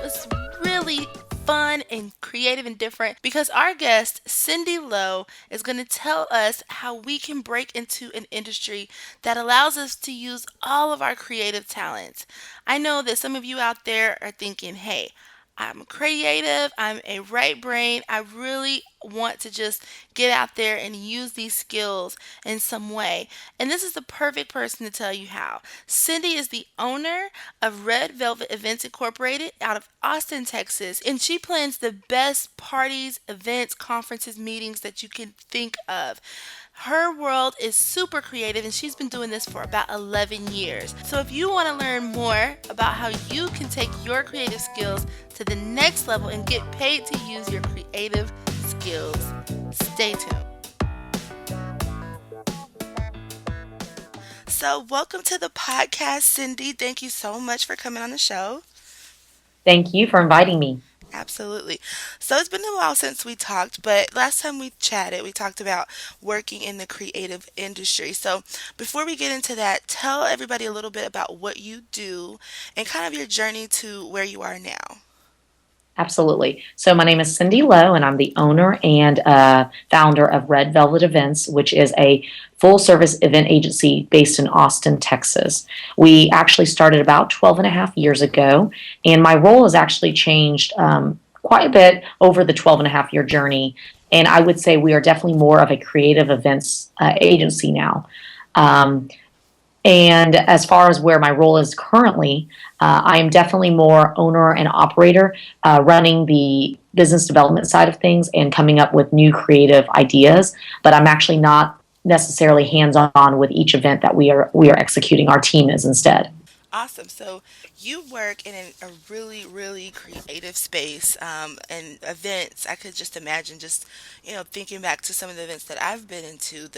is really fun and creative and different because our guest, Cindy Lowe, is going to tell us how we can break into an industry that allows us to use all of our creative talents. I know that some of you out there are thinking, hey, I'm creative, I'm a right brain, I really want to just get out there and use these skills in some way. And this is the perfect person to tell you how. Cindy is the owner of Red Velvet Events Incorporated out of Austin, Texas, and she plans the best parties, events, conferences, meetings that you can think of. Her world is super creative and she's been doing this for about 11 years. So if you want to learn more about how you can take your creative skills to the next level and get paid to use your creative skills, stay tuned. So, welcome to the podcast, Cindy. Thank you so much for coming on the show. Thank you for inviting me. Absolutely. So it's been a while since we talked, but last time we chatted, we talked about working in the creative industry. So before we get into that, tell everybody a little bit about what you do and kind of your journey to where you are now. Absolutely. So, my name is Cindy Lowe, and I'm the owner and founder of Red Velvet Events, which is a full service event agency based in Austin, Texas. We actually started about 12 and a half years ago, and my role has actually changed quite a bit over the 12 and a half year journey. And I would say we are definitely more of a creative events agency now. Um, And as far as where my role is currently, I am definitely more owner and operator, running the business development side of things and coming up with new creative ideas. But I'm actually not necessarily hands on with each event that we are executing. Our team is instead. Awesome. So you work in a really, really creative space and events. I could just imagine thinking back to some of the events that I've been into,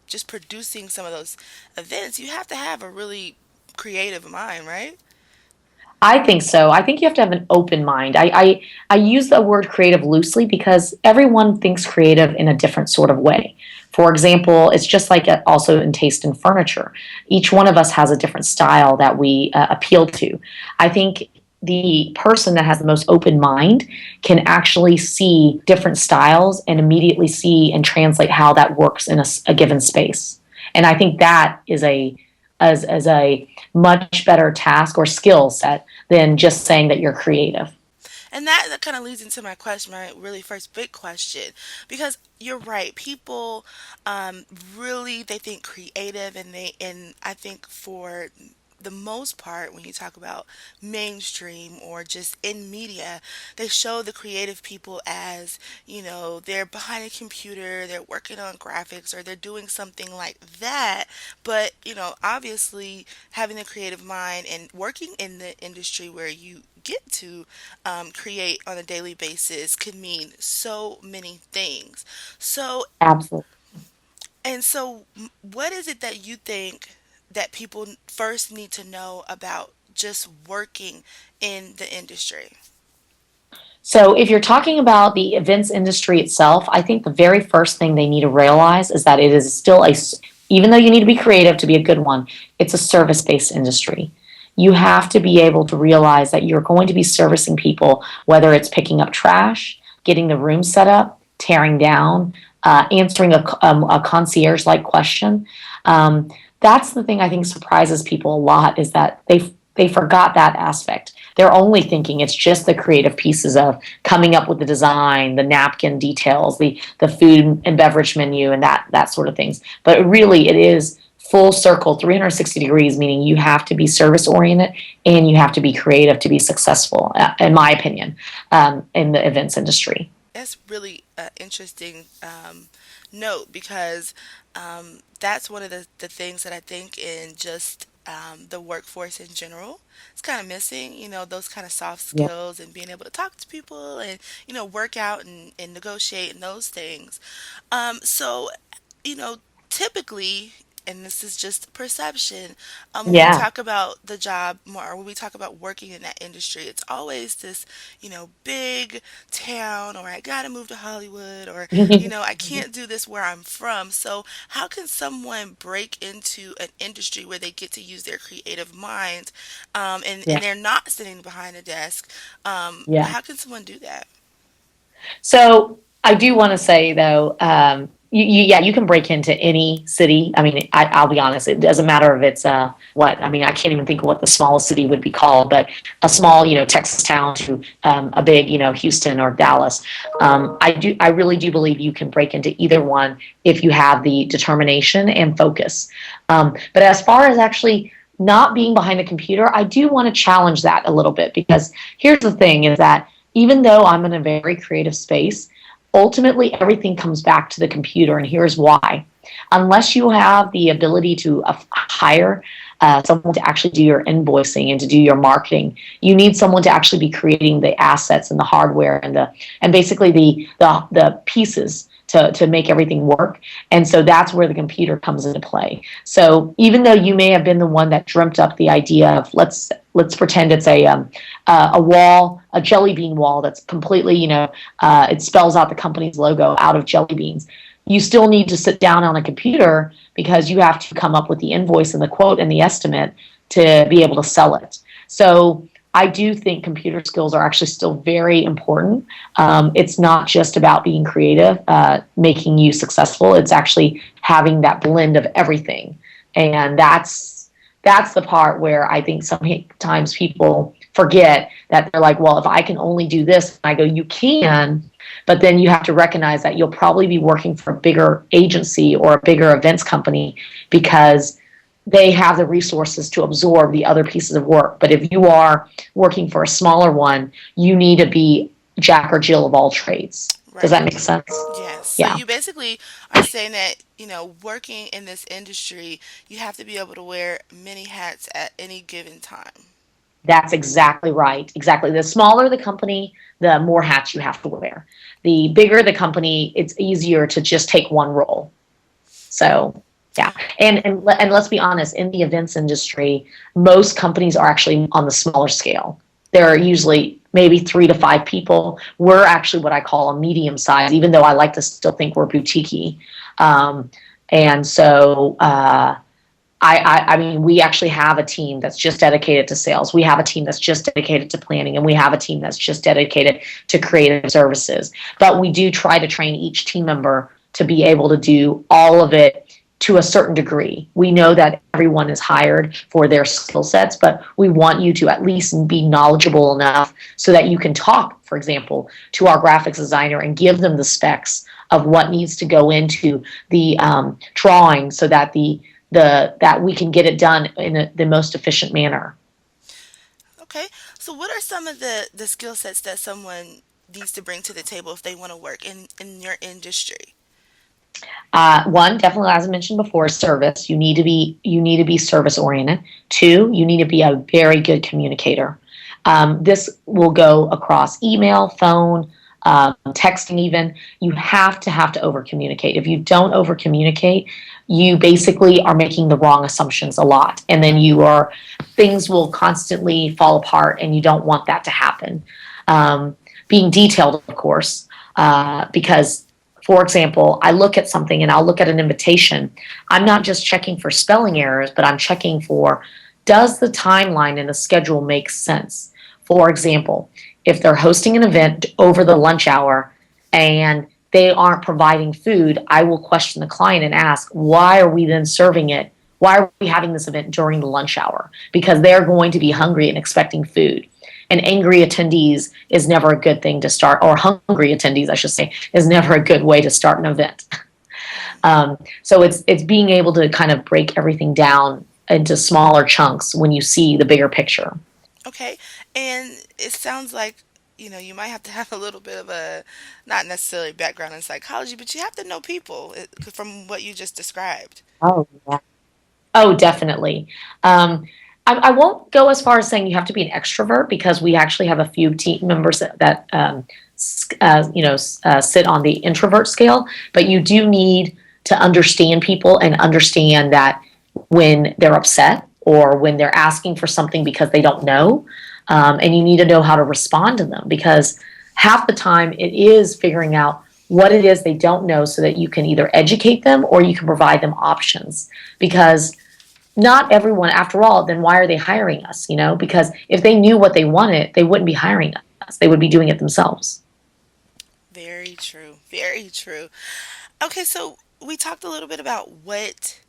just producing some of those events. You have to have a really creative mind, right? I think so. I think you have to have an open mind. I use the word creative loosely because everyone thinks creative in a different sort of way. For example, it's just like also in taste in furniture. Each one of us has a different style that we appeal to. I think the person that has the most open mind can actually see different styles and immediately see and translate how that works in a given space. And I think that is as a much better task or skill set than just saying that you're creative. And that kind of leads into my question, my really first big question, because you're right. People really they think creative, and I think for the most part, when you talk about mainstream or just in media, they show the creative people as, they're behind a computer, they're working on graphics, or they're doing something like that. But, obviously, having a creative mind and working in the industry where you get to create on a daily basis could mean so many things. So, Absolutely. what is it that you think that people first need to know about just working in the industry? So, if you're talking about the events industry itself, I think the very first thing they need to realize is that it is still even though you need to be creative to be a good one, it's a service based industry. You have to be able to realize that you're going to be servicing people, whether it's picking up trash, getting the room set up, tearing down, answering a concierge like question. That's the thing I think surprises people a lot is that they forgot that aspect. They're only thinking it's just the creative pieces of coming up with the design, the napkin details, the food and beverage menu, and that sort of things. But really, it is full circle, 360 degrees, meaning you have to be service oriented and you have to be creative to be successful, in my opinion, in the events industry. That's really interesting note because that's one of the things that I think in just the workforce in general. It's kind of missing, those kind of soft Yeah. skills and being able to talk to people and, work out and negotiate and those things. So, you know, typically and this is just perception. When we Yeah. talk about the job more, or when we talk about working in that industry, it's always this, big town, or I gotta move to Hollywood, or, I can't do this where I'm from. So, how can someone break into an industry where they get to use their creative mind, and Yeah. they're not sitting behind a desk? Yeah. How can someone do that? So I do want to say though, yeah, you can break into any city. I mean, I'll be honest, it doesn't matter if it's what. I mean, I can't even think of what the smallest city would be called, but a small, Texas town to a big, Houston or Dallas. I really do believe you can break into either one if you have the determination and focus. But as far as actually not being behind a computer, I do want to challenge that a little bit because here's the thing: is that even though I'm in a very creative space, ultimately everything comes back to the computer. And here's why. Unless you have the ability to hire someone to actually do your invoicing and to do your marketing, you need someone to actually be creating the assets and the hardware and basically the pieces to make everything work. And so that's where the computer comes into play. So even though you may have been the one that dreamt up the idea of let's pretend it's a wall, a jelly bean wall that's completely, it spells out the company's logo out of jelly beans. You still need to sit down on a computer because you have to come up with the invoice and the quote and the estimate to be able to sell it. So I do think computer skills are actually still very important. It's not just about being creative, making you successful. It's actually having that blend of everything, and that's the part where I think sometimes people forget that they're like, well, if I can only do this, I go, you can, but then you have to recognize that you'll probably be working for a bigger agency or a bigger events company because they have the resources to absorb the other pieces of work. But if you are working for a smaller one, you need to be Jack or Jill of all trades. Does Right. that make sense? Yes. So Yeah. you basically are saying that, working in this industry, you have to be able to wear many hats at any given time. That's exactly right. Exactly. The smaller the company, the more hats you have to wear. The bigger the company, it's easier to just take one role. So, yeah. And let's be honest, in the events industry, most companies are actually on the smaller scale. There are usually maybe 3 to 5 people. We're actually what I call a medium size, even though I like to still think we're boutique. Um, and so, I mean, we actually have a team that's just dedicated to sales. We have a team that's just dedicated to planning, and we have a team that's just dedicated to creative services. But we do try to train each team member to be able to do all of it to a certain degree. We know that everyone is hired for their skill sets, but we want you to at least be knowledgeable enough so that you can talk, for example, to our graphics designer and give them the specs of what needs to go into the drawing so that that we can get it done in the most efficient manner. Okay. So what are some of the skill sets that someone needs to bring to the table if they want to work in your industry? One, definitely, as I mentioned before, service. You need to be service oriented. Two, you need to be a very good communicator. This will go across email, phone, texting. Even you have to over communicate. If you don't over communicate, you basically are making the wrong assumptions a lot, and then things will constantly fall apart, and you don't want that to happen. Being detailed, of course, because for example, I look at something and I'll look at an invitation. I'm not just checking for spelling errors, but I'm checking for does the timeline and the schedule make sense? For example, if they're hosting an event over the lunch hour and they aren't providing food, I will question the client and ask, why are we then serving it? Why are we having this event during the lunch hour? Because they're going to be hungry and expecting food. And angry attendees is never a good thing to start, or hungry attendees, I should say, is never a good way to start an event. So it's being able to kind of break everything down into smaller chunks when you see the bigger picture. Okay. And it sounds like, you might have to have a little bit of a, not necessarily background in psychology, but you have to know people from what you just described. Oh, yeah. Oh, definitely. I won't go as far as saying you have to be an extrovert because we actually have a few team members that sit on the introvert scale. But you do need to understand people and understand that when they're upset or when they're asking for something because they don't know, and you need to know how to respond to them, because half the time it is figuring out what it is they don't know so that you can either educate them or you can provide them options. Because not everyone, after all, then why are they hiring us? Because if they knew what they wanted, they wouldn't be hiring us. They would be doing it themselves. Very true. Very true. Okay, so we talked a little bit about what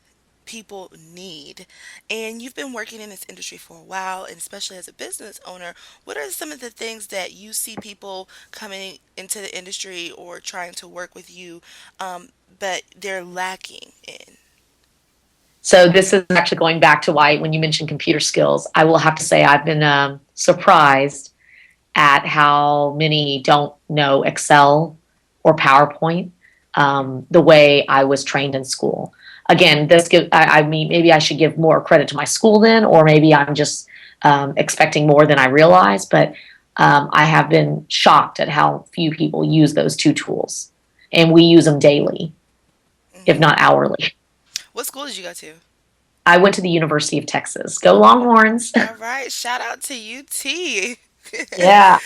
people need. And you've been working in this industry for a while, and especially as a business owner, what are some of the things that you see people coming into the industry or trying to work with you, but they're lacking in? So this is actually going back to why when you mentioned computer skills, I will have to say I've been surprised at how many don't know Excel or PowerPoint the way I was trained in school. Again, I mean, maybe I should give more credit to my school then, or maybe I'm just expecting more than I realize. But I have been shocked at how few people use those two tools, and we use them daily, if Hmm. not hourly. What school did you go to? I went to the University of Texas. Go Longhorns! All right, shout out to UT. Yeah,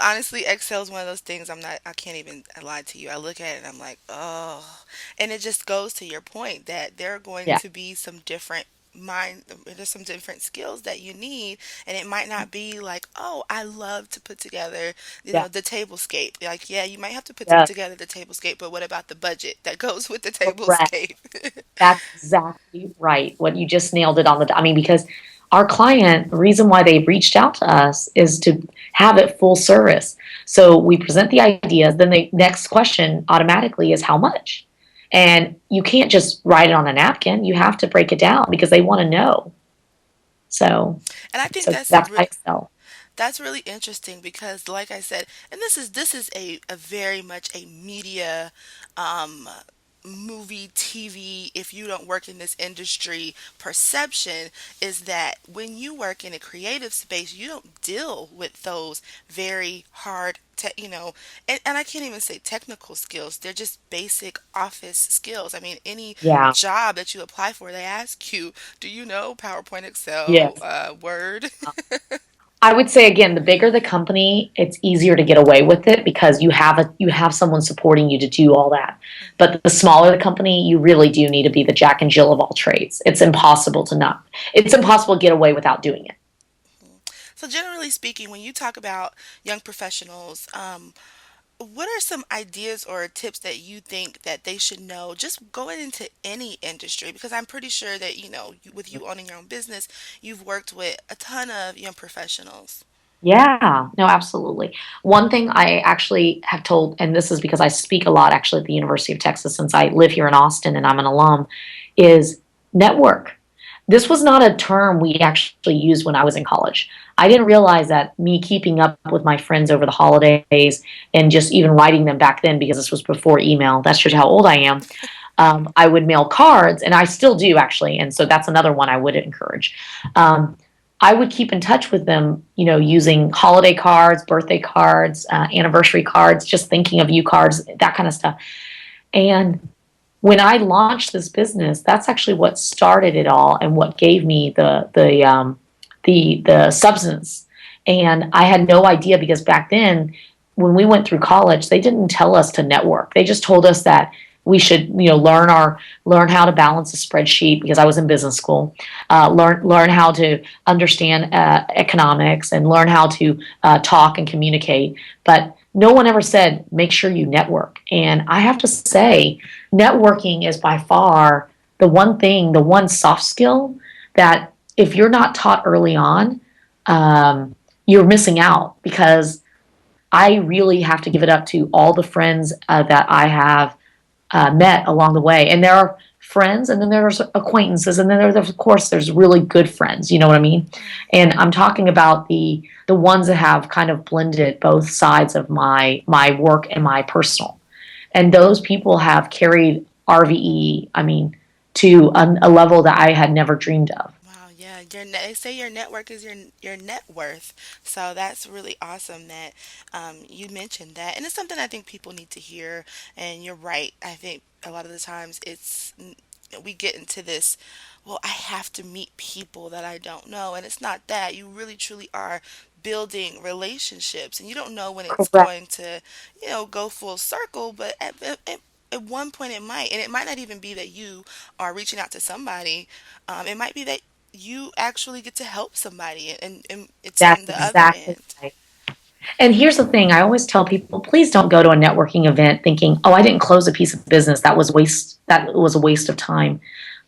Honestly, Excel is one of those things I can't even lie to you. I look at it and I'm like, oh. And it just goes to your point that there are going yeah, to be some different there's some different skills that you need, and it might not be like, oh, I love to put together, yeah, the tablescape. Like, yeah, you might have to put yeah. together the tablescape, but what about the budget that goes with the Correct. tablescape? That's exactly right. What you just nailed it on the. I mean, because our client, the reason why they reached out to us is to have it full service. So we present the ideas. Then the next question automatically is how much, and you can't just write it on a napkin. You have to break it down because they want to know. So, And I think so that's why Excel. that's really interesting because, like I said, and this is a very much a media, um, movie, TV. If you don't work in this industry, perception is that when you work in a creative space, you don't deal with those very hard. And I can't even say technical skills. They're just basic office skills. I mean, any Yeah. job that you apply for, they ask you, do you know PowerPoint, Excel, Yes. Word? I would say again, the bigger the company, it's easier to get away with it because you have someone supporting you to do all that. But the smaller the company, you really do need to be the Jack and Jill of all trades. It's impossible to get away without doing it. So, generally speaking, when you talk about young professionals, what are some ideas or tips that you think that they should know just going into any industry? Because I'm pretty sure that, with you owning your own business, you've worked with a ton of young professionals. Yeah, no, absolutely. One thing I actually have told, and this is because I speak a lot actually at the University of Texas since I live here in Austin and I'm an alum, is network. This was not a term we actually used when I was in college. I didn't realize that me keeping up with my friends over the holidays and just even writing them back then, because this was before email, that shows how old I am. I would mail cards, and I still do actually. And so that's another one I would encourage. Um, I would keep in touch with them, using holiday cards, birthday cards, anniversary cards, just thinking of you cards, that kind of stuff. And when I launched this business, that's actually what started it all and what gave me the substance. And I had no idea because back then, when we went through college, they didn't tell us to network. They just told us that we should, learn how to balance a spreadsheet because I was in business school. Learn how to understand economics and learn how to talk and communicate. But no one ever said make sure you network. And I have to say, networking is by far the one soft skill that if you're not taught early on, you're missing out, because I really have to give it up to all the friends that I have met along the way. And there are friends, and then there's acquaintances, and then of course there's really good friends. You know what I mean? And I'm talking about the ones that have kind of blended both sides of my work and my personal. And those people have carried RVE, I mean, to a level that I had never dreamed of. Wow, Yeah, they say your network is your net worth. So that's really awesome that you mentioned that, and it's something I think people need to hear. And you're right. I think a lot of the times we get into this. Well, I have to meet people that I don't know, and it's not that. You really truly are building relationships, and you don't know when it's Correct. going to, go full circle. But at one point it might, and it might not even be that you are reaching out to somebody. It might be that you actually get to help somebody, and it's That's on the other exactly end. right. And here's the thing, I always tell people, please don't go to a networking event thinking, "Oh, I didn't close a piece of business. That was a waste of time."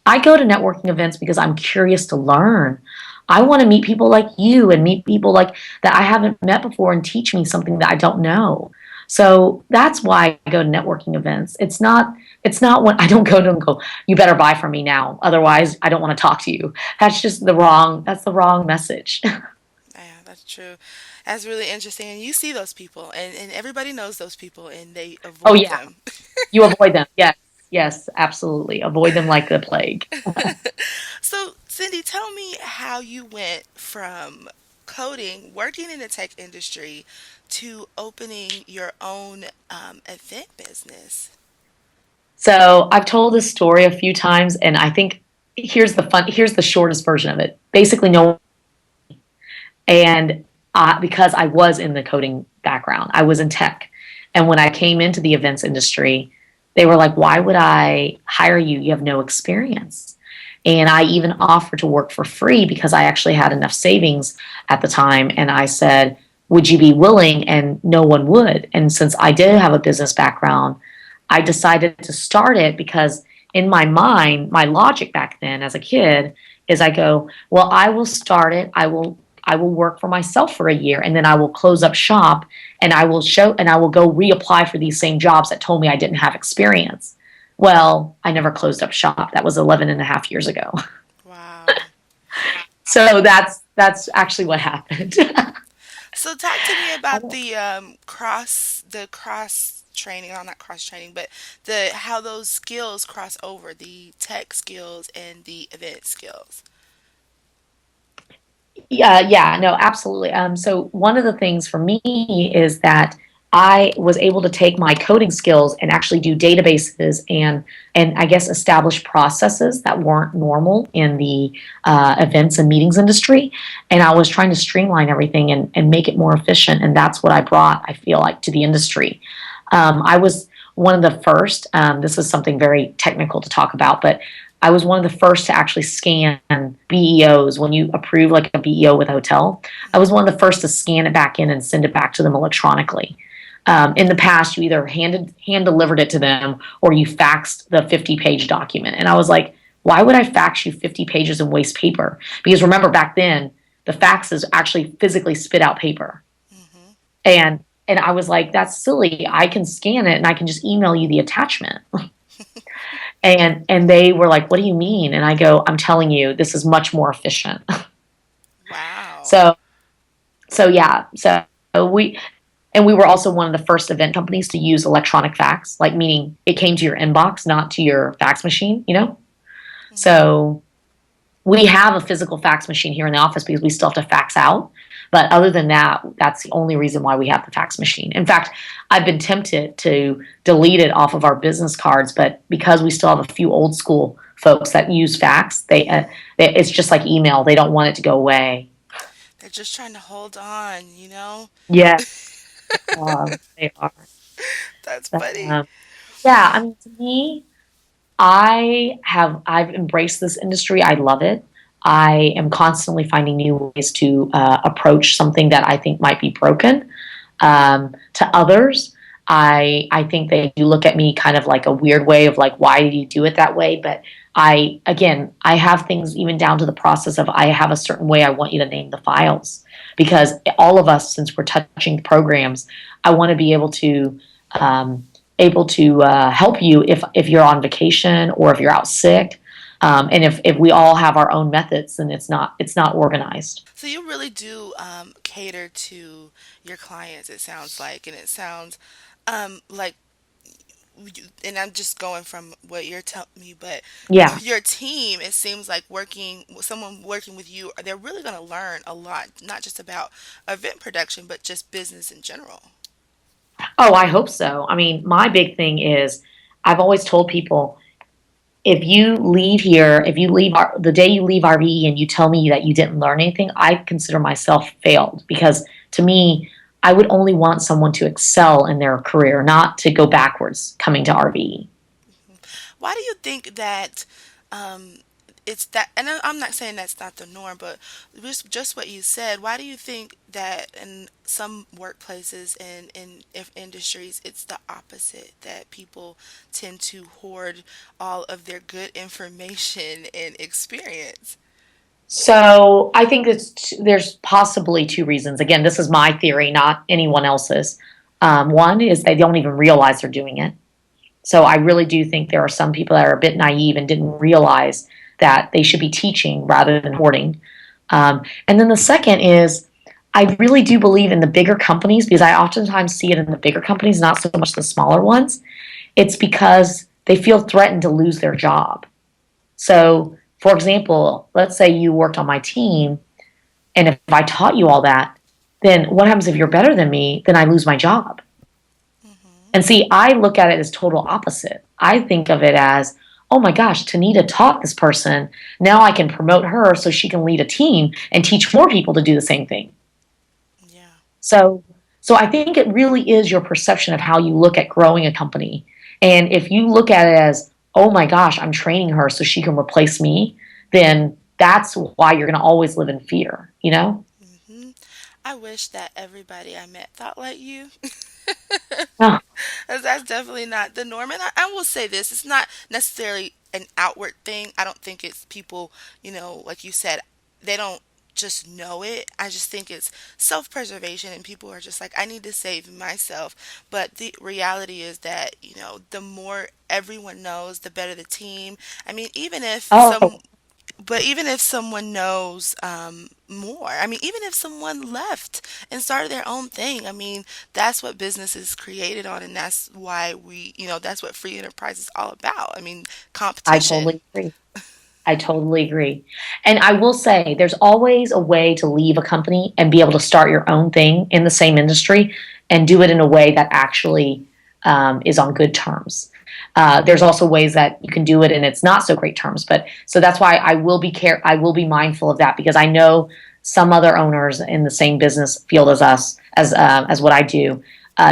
I go to networking events because I'm curious to learn. I want to meet people like you and meet people like that I haven't met before and teach me something that I don't know. So that's why I go to networking events. It's not when I don't go to them and go, "You better buy from me now. Otherwise, I don't want to talk to you." That's the wrong message. Yeah, that's true. That's really interesting. And you see those people, and everybody knows those people, and they Oh avoid yeah, them. you avoid them. Yes. Yes, absolutely. Avoid them like the plague. So, Cindy, tell me how you went from coding, working in the tech industry, to opening your own event business. So I've told this story a few times, and I think here's the shortest version of it. Basically, no, and because I was in the coding background, I was in tech, and when I came into the events industry, they were like, "Why would I hire you? You have no experience." And I even offered to work for free because I actually had enough savings at the time, and I said, "Would you be willing?" And no one would. And since I did have a business background, I decided to start it because in my mind, my logic back then as a kid is I go, well, I will start it. I will work for myself for a year and then I will close up shop and I will go reapply for these same jobs that told me I didn't have experience. Well, I never closed up shop. That was 11 and a half years ago. Wow. So that's actually what happened. So talk to me about the cross training, well, not cross training, but the how those skills cross over, the tech skills and the event skills. Yeah, no, absolutely. So one of the things for me is that I was able to take my coding skills and actually do databases and I guess establish processes that weren't normal in the events and meetings industry. And I was trying to streamline everything and make it more efficient. And that's what I brought, I feel like, to the industry. I was one of the first. This is something very technical to talk about, but I was one of the first to actually scan BEOs when you approve like a BEO with a hotel. I was one of the first to scan it back in and send it back to them electronically. In the past, you either hand delivered it to them or you faxed the 50-page document. And I was like, why would I fax you 50 pages and waste paper? Because remember back then, the faxes actually physically spit out paper. Hmm. And I was like, that's silly. I can scan it and I can just email you the attachment. And they were like, what do you mean? And I go, I'm telling you, this is much more efficient. Wow. so so yeah. So we and we were also one of the first event companies to use electronic fax, like meaning it came to your inbox, not to your fax machine, you know? Hmm. So we have a physical fax machine here in the office because we still have to fax out. But other than that, that's the only reason why we have the fax machine. In fact, I've been tempted to delete it off of our business cards, but because we still have a few old school folks that use fax, it's just like email. They don't want it to go away. They're just trying to hold on, you know? Yeah, they are. They are. That's But, funny. yeah, I mean, to me, I've embraced this industry. I love it. I am constantly finding new ways to approach something that I think might be broken. To others, I think they do look at me kind of like a weird way of like, why do you do it that way? But I have things even down to the process of I have a certain way I want you to name the files because all of us, since we're touching programs, I want to be um, able to help you if you're on vacation or if you're out sick. And if we all have our own methods, then it's not organized. So you really do cater to your clients, it sounds like, and it sounds like and I'm just going from what you're telling me, but Yeah. your team, it seems like someone working with you, they're really going to learn a lot, not just about event production, but just business in general. Oh, I hope so. I mean, my big thing is I've always told people if you leave here, if you leave the day you leave RVE and you tell me that you didn't learn anything, I consider myself failed because to me, I would only want someone to excel in their career, not to go backwards coming to RVE. Why do you think that um, it's that? And I'm not saying that's not the norm, but just what you said. Why do you think that in some workplaces and in if industries, it's the opposite, that people tend to hoard all of their good information and experience? So I think there's possibly two reasons. Again, this is my theory, not anyone else's. One is they don't even realize they're doing it. So I really do think there are some people that are a bit naive and didn't realize that they should be teaching rather than hoarding. And then the second is I really do believe in the bigger companies because I oftentimes see it in the bigger companies, not so much the smaller ones. It's because they feel threatened to lose their job. So, for example, let's say you worked on my team, and if I taught you all that, then what happens if you're better than me? Then I lose my job. Hmm. And see, I look at it as total opposite. I think of it as, oh my gosh, Tanida taught this person. Now I can promote her so she can lead a team and teach more people to do the same thing. Yeah. So, so I think it really is your perception of how you look at growing a company. And if you look at it as, oh my gosh, I'm training her so she can replace me, then that's why you're going to always live in fear, you know? Hmm. I wish that everybody I met thought like you. Oh, 'Cause that's definitely not the norm. And I will say this, it's not necessarily an outward thing. I don't think it's people, like you said, they don't just know it. I just think it's self-preservation, and people are just like, I need to save myself. But the reality is that, the more everyone knows, the better the team. I mean, oh, even if someone knows more, I mean, even if someone left and started their own thing, I mean, that's what business is created on, and that's why that's what free enterprise is all about. I mean, I competition. totally agree. I totally agree. And I will say there's always a way to leave a company and be able to start your own thing in the same industry and do it in a way that actually is on good terms. There's also ways that you can do it and it's not so great terms, but so that's why I will be mindful of that because I know some other owners in the same business field as us as what I do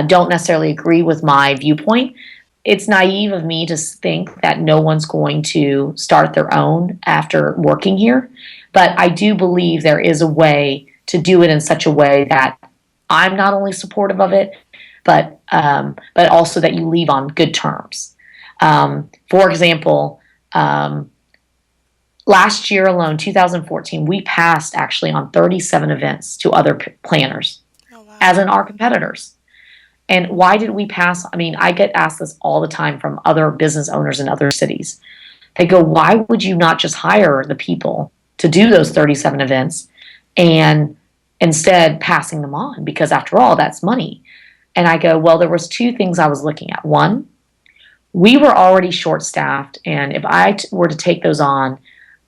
don't necessarily agree with my viewpoint. It's naive of me to think that no one's going to start their own after working here. But I do believe there is a way to do it in such a way that I'm not only supportive of it, but also that you leave on good terms. For example, last year alone, 2014, we passed actually on 37 events to other planners, Oh, as wow. in our competitors. And why did we pass? I mean, I get asked this all the time from other business owners in other cities. They go, why would you not just hire the people to do those 37 events and instead passing them on? Because after all, that's money. And I go, well, there was two things I was looking at. One, we were already short staffed. And if were to take those on,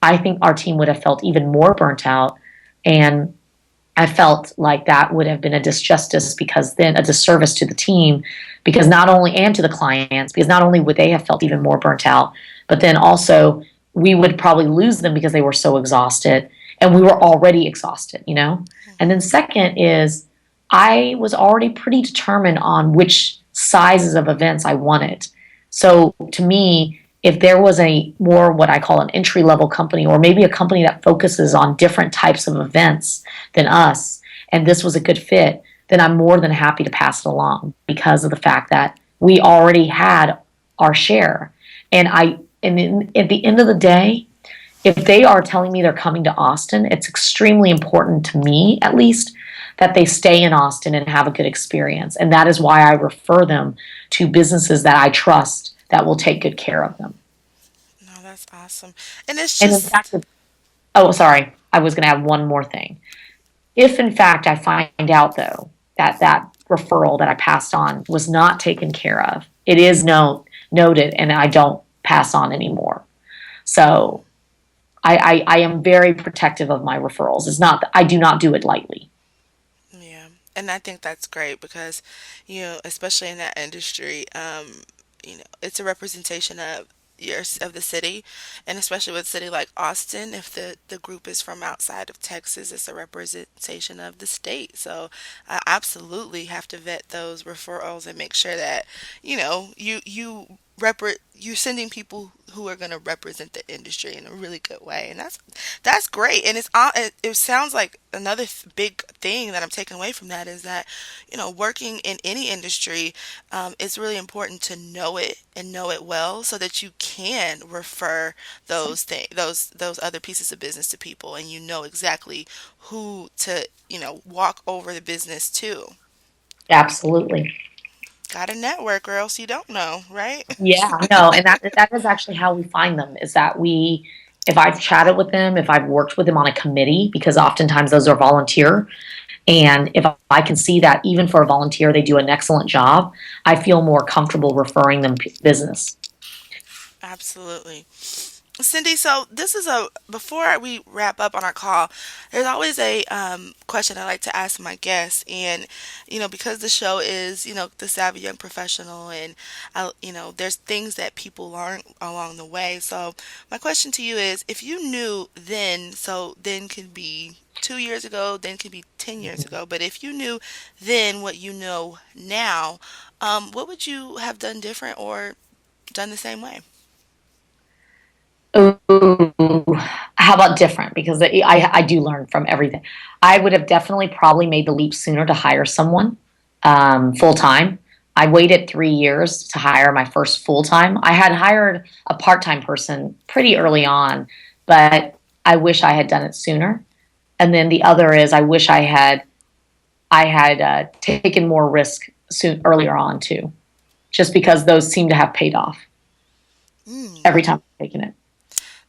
I think our team would have felt even more burnt out. And I felt like that would have been a disjustice because then a disservice to the team, because not only and to the clients, because not only would they have felt even more burnt out, but then also we would probably lose them because they were so exhausted and we were already exhausted, you know? And then Hmm. second is I was already pretty determined on which sizes of events I wanted. So to me, if there was a more what I call an entry level company, or maybe a company that focuses on different types of events than us, and this was a good fit, then I'm more than happy to pass it along because of the fact that we already had our share. At the end of the day, if they are telling me they're coming to Austin, it's extremely important to me, at least, that they stay in Austin and have a good experience. And that is why I refer them to businesses that I trust that will take good care of them. No, that's awesome. And it's And in fact, just, oh, sorry, I was going to add one more thing. If in fact I find out though that that referral that I passed on was not taken care of, it is noted, and I don't pass on anymore. So I am very protective of my referrals. It's not, I do not do it lightly. Yeah. And I think that's great because, especially in that industry, it's a representation of of the city, and especially with a city like Austin, if the group is from outside of Texas, it's a representation of the state. So I absolutely have to vet those referrals and make sure that, you're sending people who are going to represent the industry in a really good way, and that's great. And it sounds like another big thing that I'm taking away from that is that, working in any industry, it's really important to know it and know it well so that you can refer those other pieces of business to people, and you know exactly who to, walk over the business to. Absolutely. Got a network, or else you don't know, right? Yeah, no, and that is actually how we find them, is that we, if I've chatted with them, if I've worked with them on a committee, because oftentimes those are volunteer, and if I can see that even for a volunteer they do an excellent job, I feel more comfortable referring them business. Absolutely. Cindy, so this is before we wrap up on our call, there's always a question I like to ask my guests. And, because the show is, the Savvy Young Professional, and, there's things that people learn along the way. So my question to you is, if you knew then, so then could be 2 years ago, then could be 10 years ago, but if you knew then what you know now, what would you have done different or done the same way? Ooh, how about different? Because I do learn from everything. I would have definitely probably made the leap sooner to hire someone full time. I waited 3 years to hire my first full time. I had hired a part time person pretty early on, but I wish I had done it sooner. And then the other is I wish I had taken more risk soon earlier on too, just because those seem to have paid off Mm. every time I've taken it.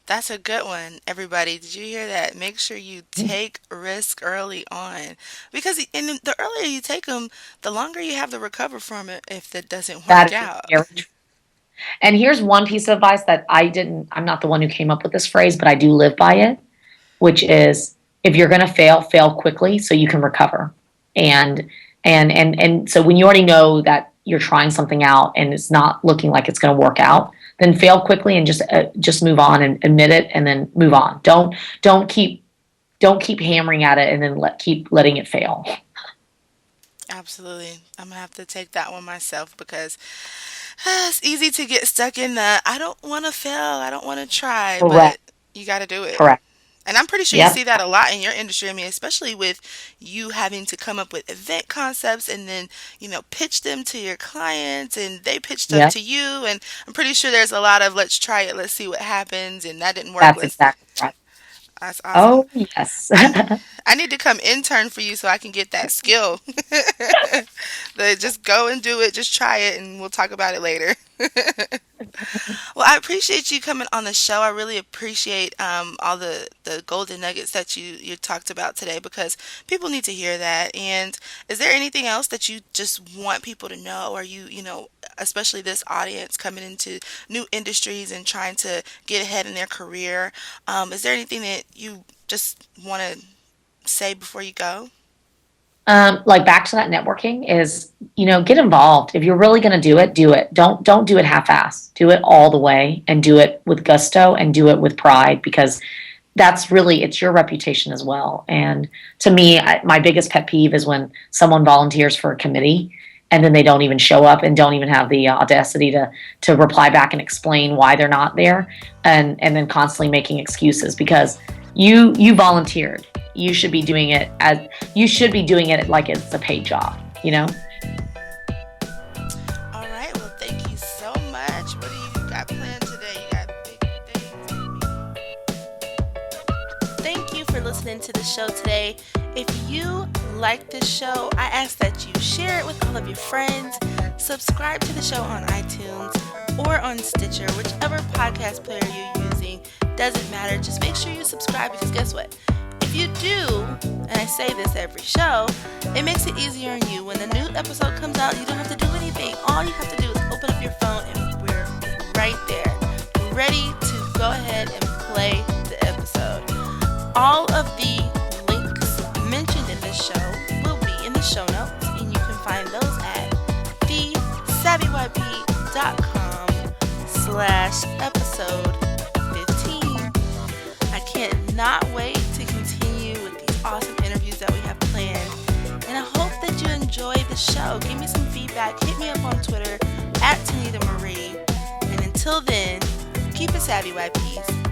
That's a good one, everybody. Did you hear that? Make sure you take risk early on, because the earlier you take them, the longer you have to recover from it if that doesn't work That is out. very true. And here's one piece of advice that I'm not the one who came up with this phrase, but I do live by it, which is if you're going to fail, fail quickly so you can recover. And, and so when you already know that you're trying something out and it's not looking like it's going to work out, then fail quickly and just move on and admit it and then move on. Don't keep, don't keep hammering at it and then keep letting it fail. Absolutely. I'm gonna have to take that one myself because it's easy to get stuck in the I don't want to fail, I don't want to try, Correct. but you got to do it. Correct. And I'm pretty sure you Yep. see that a lot in your industry. I mean, especially with you having to come up with event concepts and then, pitch them to your clients and they pitch stuff Yep. to you. And I'm pretty sure there's a lot of let's try it, let's see what happens. And that didn't work. That's exactly right. That's awesome. Oh, yes. I, I need to come intern for you so I can get that skill. Just go and do it, just try it, and we'll talk about it later. Well, I appreciate you coming on the show. I really appreciate all the golden nuggets that you talked about today because people need to hear that. And is there anything else that you just want people to know? Or especially this audience coming into new industries and trying to get ahead in their career? Is there anything that you just want to say before you go? Like back to that networking is, get involved. If you're really going to do it, do it. Don't do it half-ass. Do it all the way and do it with gusto and do it with pride because that's really, it's your reputation as well. And to me, my biggest pet peeve is when someone volunteers for a committee and then they don't even show up and don't even have the audacity to reply back and explain why they're not there, and then constantly making excuses because you volunteered. You should be doing it like it's a paid job, you know? All right. Well, thank you so much. What do you got planned today? You got big things, maybe? Thank you for listening to the show today. If you like this show, I ask that you share it with all of your friends, subscribe to the show on iTunes or on Stitcher, whichever podcast player you're using. Doesn't matter. Just make sure you subscribe because guess what? If you do, And I say this every show, it makes it easier on you. When the new episode comes out, you don't have to do anything. All you have to do is open up your phone and we're right there, ready to go ahead and play the episode. All of the links mentioned in this show will be in the show notes, and you can find those at thesavvyp.com/episode 15. I cannot wait to continue with these awesome interviews that we have planned. And I hope that you enjoy the show. Give me some feedback. Hit me up on Twitter at Tanida Marie. And until then, keep it savvy, YPs.